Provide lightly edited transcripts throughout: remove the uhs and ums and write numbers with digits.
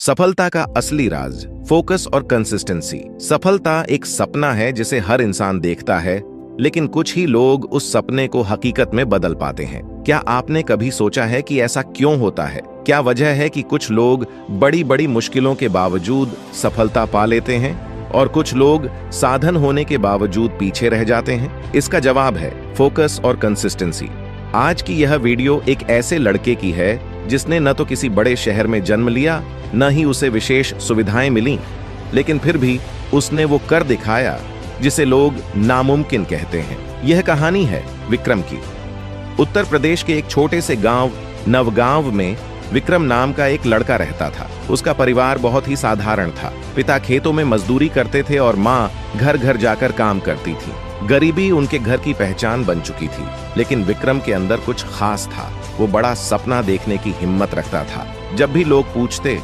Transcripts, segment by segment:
सफलता का असली राज फोकस और कंसिस्टेंसी। सफलता एक सपना है जिसे हर इंसान देखता है, लेकिन कुछ ही लोग उस सपने को हकीकत में बदल पाते हैं। क्या आपने कभी सोचा है कि ऐसा क्यों होता है? क्या वजह है कि कुछ लोग बड़ी बड़ी मुश्किलों के बावजूद सफलता पा लेते हैं और कुछ लोग साधन होने के बावजूद पीछे रह जाते हैं? इसका जवाब है फोकस और कंसिस्टेंसी। आज की यह वीडियो एक ऐसे लड़के की है जिसने न तो किसी बड़े शहर में जन्म लिया, न ही उसे विशेष सुविधाएं मिली, लेकिन फिर भी उसने वो कर दिखाया जिसे लोग नामुमकिन कहते हैं। यह कहानी है विक्रम की। उत्तर प्रदेश के एक छोटे से गांव नवगांव में विक्रम नाम का एक लड़का रहता था। उसका परिवार बहुत ही साधारण था। पिता खेतों में मजदूरी करते थे और माँ घर घर जाकर काम करती थी। गरीबी उनके घर की पहचान बन चुकी थी, लेकिन विक्रम के अंदर कुछ खास था। वो बड़ा सपना देखने की हिम्मत रखता था। जब भी लोग पूछते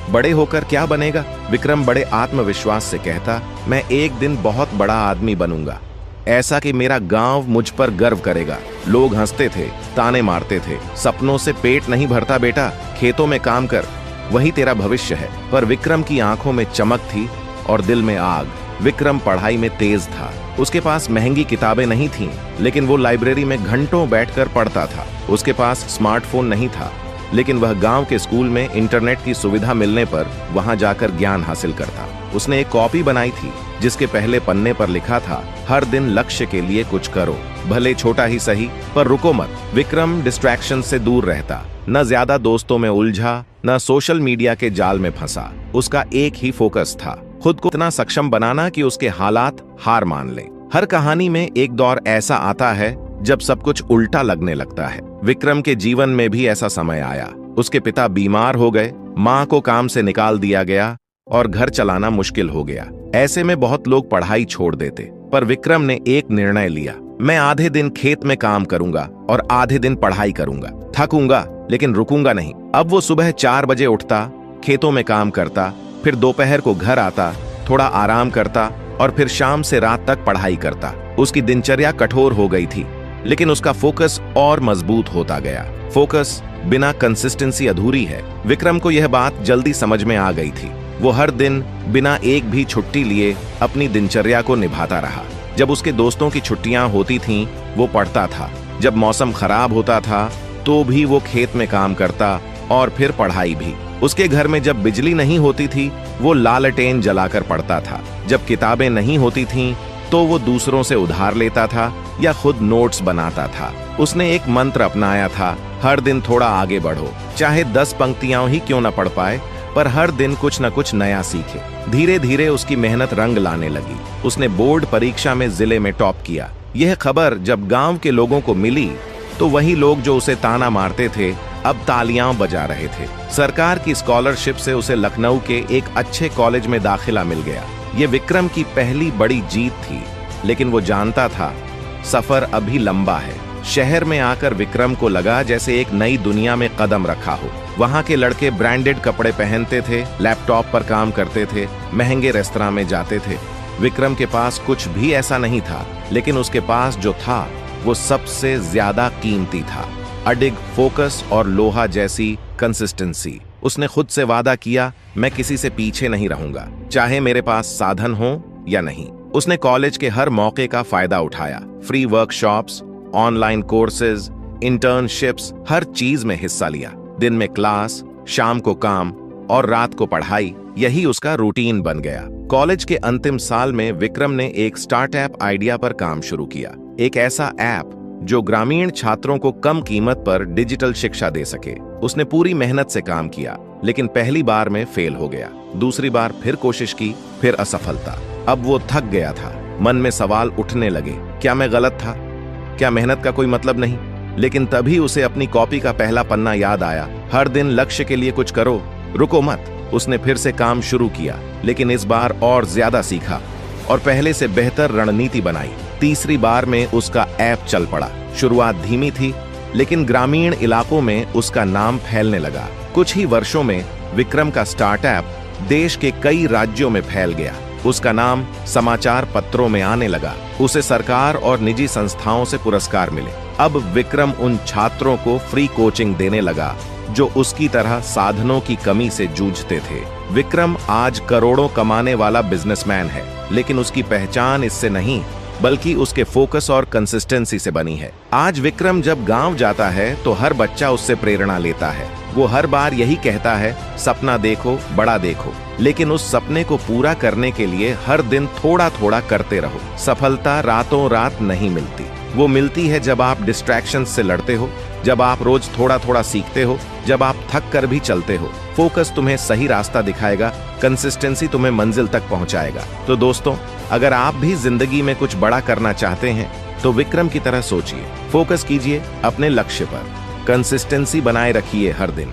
बड़े होकर क्या बनेगा, विक्रम बड़े आत्मविश्वास से कहता, मैं एक दिन बहुत बड़ा आदमी बनूंगा, ऐसा कि मेरा गांव मुझ पर गर्व करेगा। लोग हंसते थे, ताने मारते थे, सपनों से पेट नहीं भरता बेटा, खेतों में काम कर, वही तेरा भविष्य है। पर विक्रम की आंखों में चमक थी और दिल में आग। विक्रम पढ़ाई में तेज था। उसके पास महंगी किताबें नहीं थीं, लेकिन वो लाइब्रेरी में घंटों बैठकर पढ़ता था। उसके पास स्मार्टफोन नहीं था, लेकिन वह गांव के स्कूल में इंटरनेट की सुविधा मिलने पर वहां जाकर ज्ञान हासिल करता। उसने एक कॉपी बनाई थी जिसके पहले पन्ने पर लिखा था, हर दिन लक्ष्य के लिए कुछ करो, भले छोटा ही सही, पर रुको मत। विक्रम डिस्ट्रैक्शन से दूर रहता, न ज्यादा दोस्तों में उलझा, न सोशल मीडिया के जाल में फंसा। उसका एक ही फोकस था, खुद को इतना सक्षम बनाना कि उसके हालात हार मान ले। हर कहानी में एक दौर ऐसा आता है जब सब कुछ उल्टा लगने लगता है। विक्रम के जीवन में भी ऐसा समय आया। उसके पिता बीमार हो गए, माँ को काम से निकाल दिया गया और घर चलाना मुश्किल हो गया। ऐसे में बहुत लोग पढ़ाई छोड़ देते, पर विक्रम ने एक निर्णय लिया, मैं आधे दिन खेत में काम करूंगा और आधे दिन पढ़ाई करूंगा। थकूंगा लेकिन रुकूंगा नहीं। अब वो सुबह 4 बजे उठता, खेतों में काम करता, फिर दोपहर को घर आता, थोड़ा आराम करता और फिर शाम से रात तक पढ़ाई करता। उसकी दिनचर्या कठोर हो गई थी, लेकिन उसका फोकस और मजबूत होता गया। फोकस बिना कंसिस्टेंसी अधूरी है। विक्रम को यह बात जल्दी समझ में आ गई थी। वो हर दिन बिना एक भी छुट्टी लिए अपनी दिनचर्या को निभाता रहा। जब उसके दोस्तों की छुट्टियां होती थीं, वो पढ़ता था। जब मौसम खराब होता था तो भी वो खेत में काम करता और फिर पढ़ाई भी। उसके घर में जब बिजली नहीं होती थी, वो लालटेन जलाकर पढ़ता था। जब किताबें नहीं होती थीं, तो वो दूसरों से उधार लेता था या खुद नोट्स बनाता था। उसने एक मंत्र अपनाया था, हर दिन थोड़ा आगे बढ़ो, चाहे 10 पंक्तियां ही क्यों न पढ़ पाए, पर हर दिन कुछ न कुछ नया सीखे। धीरे धीरे उसकी मेहनत रंग लाने लगी। उसने बोर्ड परीक्षा में जिले में टॉप किया। यह खबर जब गांव के लोगों को मिली, तो वही लोग जो उसे ताना मारते थे अब तालियां बजा रहे थे। सरकार की स्कॉलरशिप से उसे लखनऊ के एक अच्छे कॉलेज में दाखिला मिल गया। ये विक्रम की पहली बड़ी जीत थी, लेकिन वो जानता था सफर अभी लंबा है। शहर में आकर विक्रम को लगा जैसे एक नई दुनिया में कदम रखा हो। वहां के लड़के ब्रांडेड कपड़े पहनते थे, लैपटॉप पर काम करते थे, महंगे रेस्तरां में जाते थे। विक्रम के पास कुछ भी ऐसा नहीं था, लेकिन उसके पास जो था वो सबसे ज्यादा कीमती था, अडिग फोकस और लोहा जैसी कंसिस्टेंसी। उसने खुद से वादा किया, मैं किसी से पीछे नहीं रहूंगा, चाहे मेरे पास साधन हो या नहीं। उसने कॉलेज के हर मौके का फायदा उठाया। Free workshops, online courses, internships, हर चीज में हिस्सा लिया। दिन में क्लास, शाम को काम और रात को पढ़ाई, यही उसका रूटीन बन गया। कॉलेज के अंतिम साल में विक्रम ने एक स्टार्टअप आइडिया पर काम शुरू किया। एक ऐसा ऐप जो ग्रामीण छात्रों को कम कीमत पर डिजिटल शिक्षा दे सके। उसने पूरी मेहनत से काम किया, लेकिन पहली बार में फेल हो गया। दूसरी बार फिर कोशिश की, फिर असफलता। अब वो थक गया था। मन में सवाल उठने लगे, क्या मैं गलत था? क्या मेहनत का कोई मतलब नहीं? लेकिन तभी उसे अपनी कॉपी का पहला पन्ना याद आया, हर दिन लक्ष्य के लिए कुछ करो, रुको मत। उसने फिर से काम शुरू किया, लेकिन इस बार और ज्यादा सीखा और पहले से बेहतर रणनीति बनाई। तीसरी बार में उसका ऐप चल पड़ा। शुरुआत धीमी थी, लेकिन ग्रामीण इलाकों में उसका नाम फैलने लगा। कुछ ही वर्षों में विक्रम का स्टार्टअप देश के कई राज्यों में फैल गया। उसका नाम समाचार पत्रों में आने लगा। उसे सरकार और निजी संस्थाओं से पुरस्कार मिले। अब विक्रम उन छात्रों को फ्री कोचिंग देने लगा जो उसकी तरह साधनों की कमी से जूझते थे। विक्रम आज करोड़ों कमाने वाला बिजनेसमैन है, लेकिन उसकी पहचान इससे नहीं बल्कि उसके फोकस और कंसिस्टेंसी से बनी है। आज विक्रम जब गांव जाता है तो हर बच्चा उससे प्रेरणा लेता है। वो हर बार यही कहता है, सपना देखो, बड़ा देखो, लेकिन उस सपने को पूरा करने के लिए हर दिन थोड़ा थोड़ा करते रहो। सफलता रातों रात नहीं मिलती, वो मिलती है जब आप डिस्ट्रैक्शन से लड़ते हो, जब आप रोज थोड़ा थोड़ा सीखते हो, जब आप थक कर भी चलते हो। फोकस तुम्हें सही रास्ता दिखाएगा, कंसिस्टेंसी तुम्हें मंजिल तक पहुंचाएगा। तो दोस्तों, अगर आप भी जिंदगी में कुछ बड़ा करना चाहते हैं तो विक्रम की तरह सोचिए, फोकस कीजिए अपने लक्ष्य पर, कंसिस्टेंसी बनाए रखिए हर दिन।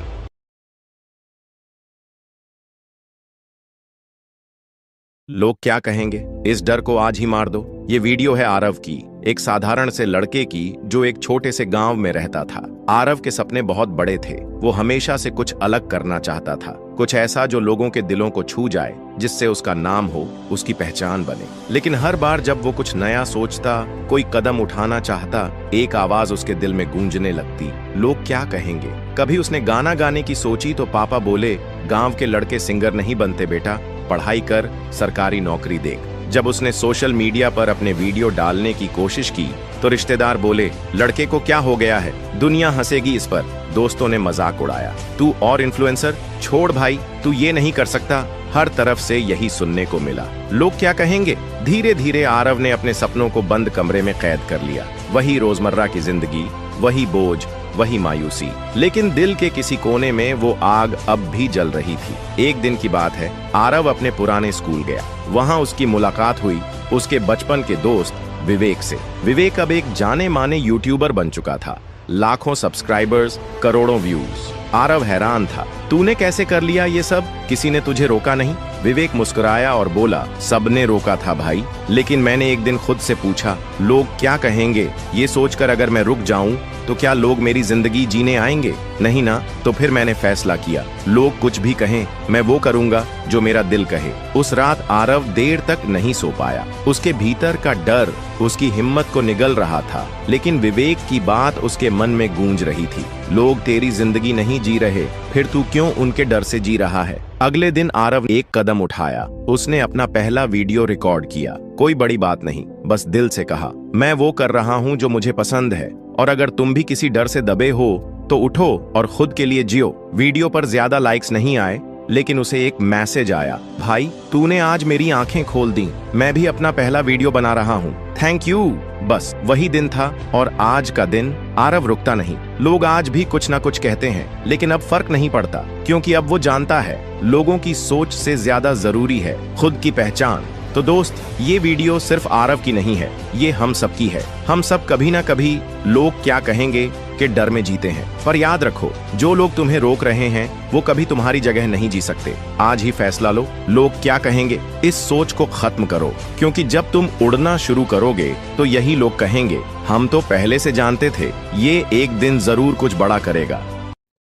लोग क्या कहेंगे, इस डर को आज ही मार दो। ये वीडियो है आरव की, एक साधारण से लड़के की जो एक छोटे से गांव में रहता था। आरव के सपने बहुत बड़े थे। वो हमेशा से कुछ अलग करना चाहता था, कुछ ऐसा जो लोगों के दिलों को छू जाए, जिससे उसका नाम हो, उसकी पहचान बने। लेकिन हर बार जब वो कुछ नया सोचता, कोई कदम उठाना चाहता, एक आवाज उसके दिल में गूंजने लगती, लोग क्या कहेंगे। कभी उसने गाना गाने की सोची तो पापा बोले, गांव के लड़के सिंगर नहीं बनते बेटा, पढ़ाई कर, सरकारी नौकरी देख। जब उसने सोशल मीडिया पर अपने वीडियो डालने की कोशिश की तो रिश्तेदार बोले, लड़के को क्या हो गया है, दुनिया हंसेगी इस पर। दोस्तों ने मजाक उड़ाया, तू और इन्फ्लुएंसर, छोड़ भाई, तू ये नहीं कर सकता। हर तरफ से यही सुनने को मिला, लोग क्या कहेंगे। धीरे धीरे आरव ने अपने सपनों को बंद कमरे में कैद कर लिया। वही रोजमर्रा की जिंदगी, वही बोझ, वही मायूसी, लेकिन दिल के किसी कोने में वो आग अब भी जल रही थी। एक दिन की बात है, आरव अपने पुराने स्कूल गया। वहां उसकी मुलाकात हुई उसके बचपन के दोस्त विवेक से। विवेक अब एक जाने माने यूट्यूबर बन चुका था, लाखों सब्सक्राइबर्स, करोड़ों व्यूज। आरव हैरान था, तूने कैसे कर लिया ये सब, किसी ने तुझे रोका नहीं? विवेक मुस्कुराया और बोला, सबने रोका था भाई, लेकिन मैंने एक दिन खुद से पूछा, लोग क्या कहेंगे, ये सोचकर अगर मैं रुक जाऊं तो क्या लोग मेरी जिंदगी जीने आएंगे? नहीं ना। तो फिर मैंने फैसला किया, लोग कुछ भी कहें, मैं वो करूंगा जो मेरा दिल कहे। उस रात आरव देर तक नहीं सो पाया। उसके भीतर का डर उसकी हिम्मत को निगल रहा था, लेकिन विवेक की बात उसके मन में गूंज रही थी, लोग तेरी जिंदगी नहीं जी रहे, फिर तू क्यों उनके डर से जी रहा है? अगले दिन आरव एक कदम उठाया। उसने अपना पहला वीडियो रिकॉर्ड किया। कोई बड़ी बात नहीं, बस दिल से कहा, मैं वो कर रहा हूँ जो मुझे पसंद है, और अगर तुम भी किसी डर से दबे हो तो उठो और खुद के लिए जियो। वीडियो पर ज्यादा लाइक्स नहीं आए, लेकिन उसे एक मैसेज आया, भाई तूने आज मेरी आंखें खोल दी, मैं भी अपना पहला वीडियो बना रहा हूँ, थैंक यू। बस वही दिन था, और आज का दिन आरव रुकता नहीं। लोग आज भी कुछ ना कुछ कहते हैं, लेकिन अब फर्क नहीं पड़ता, क्योंकि अब वो जानता है, लोगों की सोच से ज्यादा जरूरी है खुद की पहचान। तो दोस्त, ये वीडियो सिर्फ आरव की नहीं है, ये हम सब की है। हम सब कभी ना कभी लोग क्या कहेंगे के डर में जीते हैं, पर याद रखो, जो लोग तुम्हें रोक रहे हैं वो कभी तुम्हारी जगह नहीं जी सकते। आज ही फैसला लो, लोग क्या कहेंगे, इस सोच को खत्म करो, क्योंकि जब तुम उड़ना शुरू करोगे तो यही लोग कहेंगे, हम तो पहले से जानते थे, ये एक दिन जरूर कुछ बड़ा करेगा।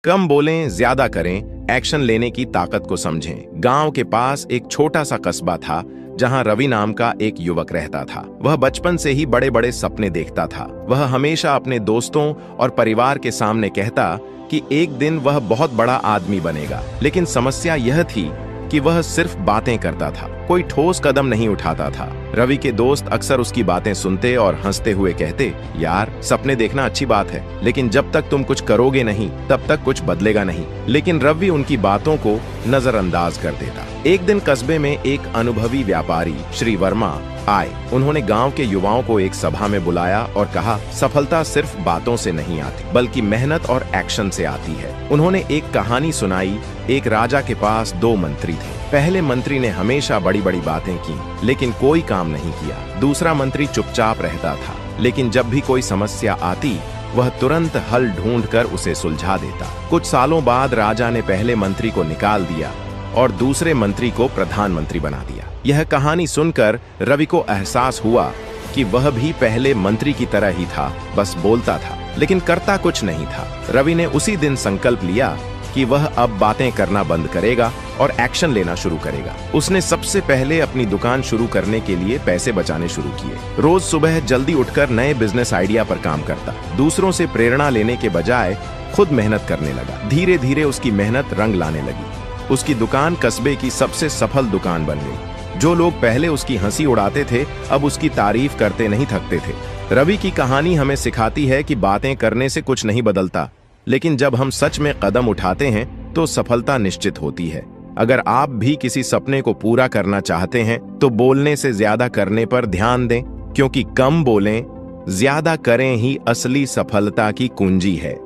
कम बोलें, ज्यादा करें, एक्शन लेने की ताकत को समझें। गांव के पास एक छोटा सा कस्बा था जहां रवि नाम का एक युवक रहता था। वह बचपन से ही बड़े बड़े सपने देखता था। वह हमेशा अपने दोस्तों और परिवार के सामने कहता कि एक दिन वह बहुत बड़ा आदमी बनेगा, लेकिन समस्या यह थी कि वह सिर्फ बातें करता था, कोई ठोस कदम नहीं उठाता था। रवि के दोस्त अक्सर उसकी बातें सुनते और हंसते हुए कहते, यार सपने देखना अच्छी बात है, लेकिन जब तक तुम कुछ करोगे नहीं तब तक कुछ बदलेगा नहीं। लेकिन रवि उनकी बातों को नजरअंदाज कर देता। एक दिन कस्बे में एक अनुभवी व्यापारी श्री वर्मा आए। उन्होंने गांव के युवाओं को एक सभा में बुलाया और कहा, सफलता सिर्फ बातों से नहीं आती, बल्कि मेहनत और एक्शन से आती है। उन्होंने एक कहानी सुनाई। एक राजा के पास 2 मंत्री थे। पहले मंत्री ने हमेशा बड़ी बड़ी बातें की, लेकिन कोई काम नहीं किया। दूसरा मंत्री चुपचाप रहता था, लेकिन जब भी कोई समस्या आती वह तुरंत हल ढूंढकर उसे सुलझा देता। कुछ सालों बाद राजा ने पहले मंत्री को निकाल दिया और दूसरे मंत्री को प्रधानमंत्री बना दिया। यह कहानी सुनकर रवि को एहसास हुआ कि वह भी पहले मंत्री की तरह ही था, बस बोलता था लेकिन करता कुछ नहीं था। रवि ने उसी दिन संकल्प लिया कि वह अब बातें करना बंद करेगा और एक्शन लेना शुरू करेगा। उसने सबसे पहले अपनी दुकान शुरू करने के लिए पैसे बचाने शुरू किए। रोज सुबह जल्दी उठकर नए बिजनेस आइडिया पर काम करता। दूसरों से प्रेरणा लेने के बजाय खुद मेहनत करने लगा। धीरे धीरे उसकी मेहनत रंग लाने लगी। उसकी दुकान कस्बे की सबसे सफल दुकान बन गई। जो लोग पहले उसकी हंसी उड़ाते थे, अब उसकी तारीफ करते नहीं थकते थे। रवि की कहानी हमें सिखाती है कि बातें करने से कुछ नहीं बदलता, लेकिन जब हम सच में कदम उठाते हैं तो सफलता निश्चित होती है। अगर आप भी किसी सपने को पूरा करना चाहते हैं तो बोलने से ज्यादा करने पर ध्यान दें, क्योंकि कम बोलें, ज्यादा करें ही असली सफलता की कुंजी है।